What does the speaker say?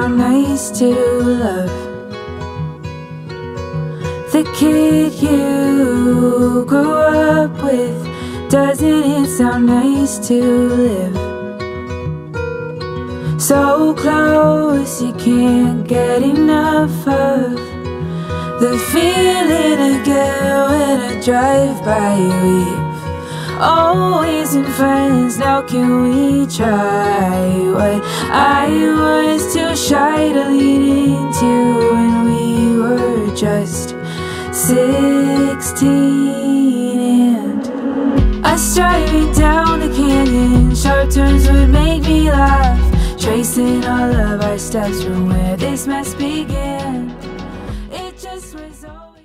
sound nice to love? The kid you grew up with, doesn't it sound nice to live? So close you can't get enough of the feeling I get when I drive by. We've always been friends, now can we try what I was too shy to lean into when we were just 16? And us driving down the canyon, sharp turns would make me laugh, tracing all of our steps from where this mess began. It just was always